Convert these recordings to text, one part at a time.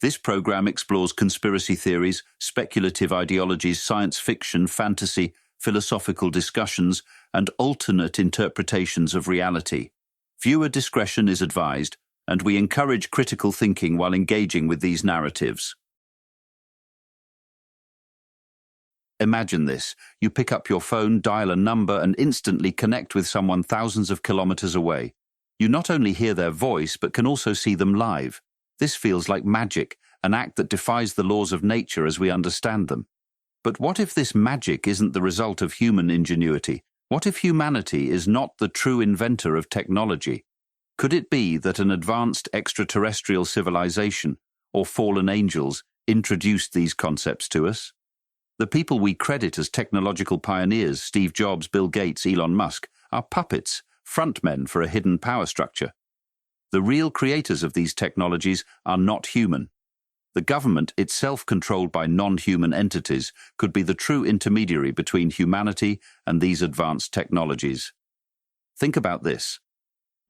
This program explores conspiracy theories, speculative ideologies, science fiction, fantasy, philosophical discussions, and alternate interpretations of reality. Viewer discretion is advised, and we encourage critical thinking while engaging with these narratives. Imagine this. You pick up your phone, dial a number, and instantly connect with someone thousands of kilometers away. You not only hear their voice, but can also see them live. This feels like magic, an act that defies the laws of nature as we understand them. But what if this magic isn't the result of human ingenuity? What if humanity is not the true inventor of technology? Could it be that an advanced extraterrestrial civilization, or fallen angels, introduced these concepts to us? The people we credit as technological pioneers, Steve Jobs, Bill Gates, Elon Musk, are puppets, frontmen for a hidden power structure. The real creators of these technologies are not human. The government, itself controlled by non-human entities, could be the true intermediary between humanity and these advanced technologies. Think about this.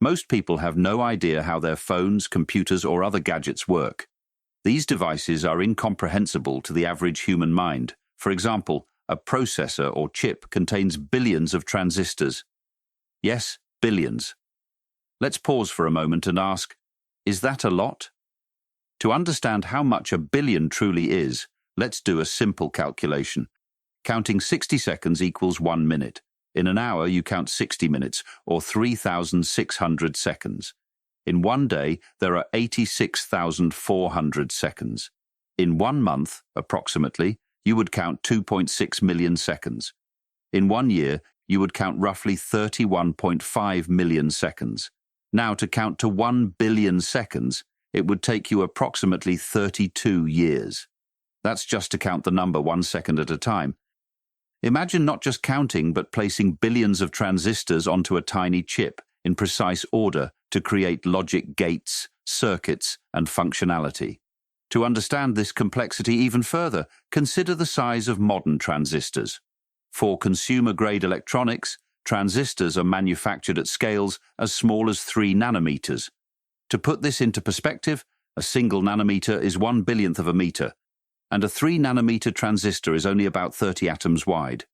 Most people have no idea how their phones, computers, or other gadgets work. These devices are incomprehensible to the average human mind. For example, a processor or chip contains billions of transistors. Yes, billions. Let's pause for a moment and ask, is that a lot? To understand how much a billion truly is, let's do a simple calculation. Counting 60 seconds equals 1 minute. In an hour, you count 60 minutes, or 3,600 seconds. In one day, there are 86,400 seconds. In 1 month, approximately, you would count 2.6 million seconds. In 1 year, you would count roughly 31.5 million seconds. Now, to count to 1 billion seconds, it would take you approximately 32 years. That's just to count the number 1 second at a time. Imagine not just counting, but placing billions of transistors onto a tiny chip in precise order to create logic gates, circuits, and functionality. To understand this complexity even further, consider the size of modern transistors. For consumer-grade electronics, transistors are manufactured at scales as small as 3 nanometers. To put this into perspective, a single nanometer is 1 billionth of a meter, and a 3-nanometer transistor is only about 30 atoms wide.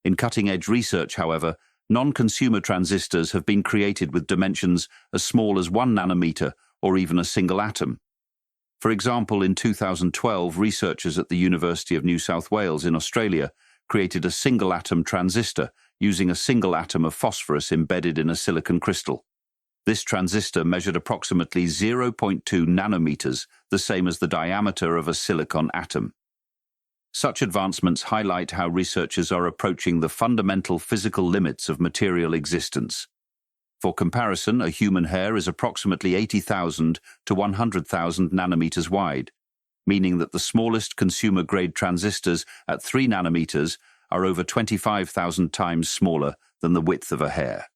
In cutting-edge research, however, non-consumer transistors have been created with dimensions as small as 1 nanometer or even a single atom. For example, in 2012, researchers at the University of New South Wales in Australia created a single-atom transistor using a single atom of phosphorus embedded in a silicon crystal. This transistor measured approximately 0.2 nanometers, the same as the diameter of a silicon atom. Such advancements highlight how researchers are approaching the fundamental physical limits of material existence. For comparison, a human hair is approximately 80,000 to 100,000 nanometers wide, meaning that the smallest consumer-grade transistors at 3 nanometers are over 25,000 times smaller than the width of a hair.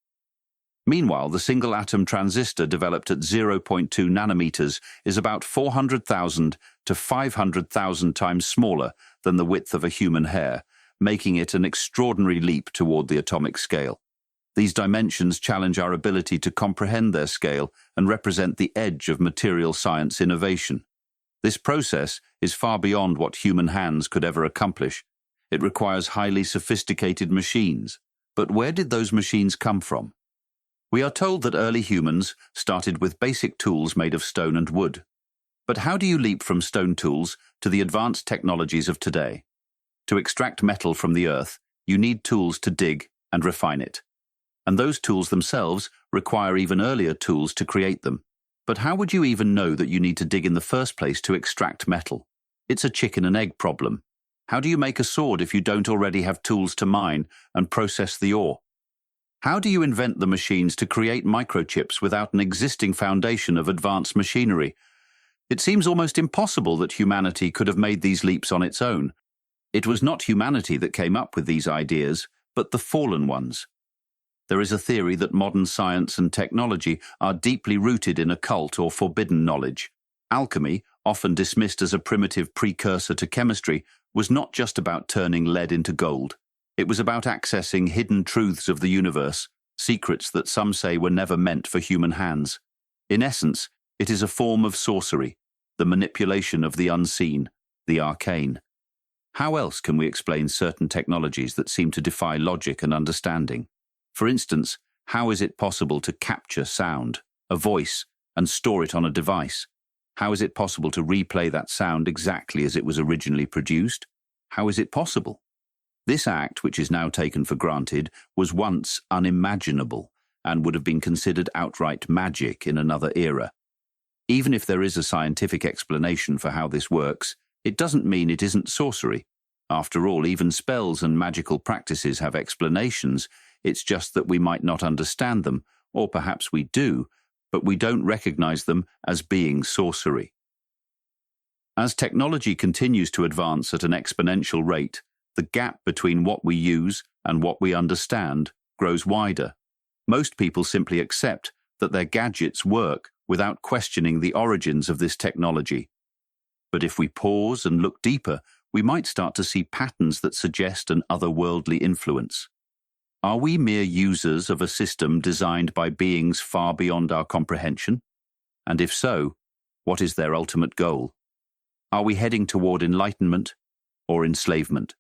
Meanwhile, the single-atom transistor developed at 0.2 nanometers is about 400,000 to 500,000 times smaller than the width of a human hair, making it an extraordinary leap toward the atomic scale. These dimensions challenge our ability to comprehend their scale and represent the edge of material science innovation. This process is far beyond what human hands could ever accomplish. It requires highly sophisticated machines. But where did those machines come from? We are told that early humans started with basic tools made of stone and wood. But how do you leap from stone tools to the advanced technologies of today? To extract metal from the earth, you need tools to dig and refine it. And those tools themselves require even earlier tools to create them. But how would you even know that you need to dig in the first place to extract metal? It's a chicken and egg problem. How do you make a sword if you don't already have tools to mine and process the ore? How do you invent the machines to create microchips without an existing foundation of advanced machinery? It seems almost impossible that humanity could have made these leaps on its own. It was not humanity that came up with these ideas, but the fallen ones. There is a theory that modern science and technology are deeply rooted in occult or forbidden knowledge. Alchemy, often dismissed as a primitive precursor to chemistry, was not just about turning lead into gold. It was about accessing hidden truths of the universe, secrets that some say were never meant for human hands. In essence, it is a form of sorcery, the manipulation of the unseen, the arcane. How else can we explain certain technologies that seem to defy logic and understanding? For instance, how is it possible to capture sound, a voice, and store it on a device? How is it possible to replay that sound exactly as it was originally produced? How is it possible? This act, which is now taken for granted, was once unimaginable and would have been considered outright magic in another era. Even if there is a scientific explanation for how this works, it doesn't mean it isn't sorcery. After all, even spells and magical practices have explanations. It's just that we might not understand them, or perhaps we do, but we don't recognize them as being sorcery. As technology continues to advance at an exponential rate, the gap between what we use and what we understand grows wider. Most people simply accept that their gadgets work without questioning the origins of this technology. But if we pause and look deeper, we might start to see patterns that suggest an otherworldly influence. Are we mere users of a system designed by beings far beyond our comprehension? And if so, what is their ultimate goal? Are we heading toward enlightenment or enslavement?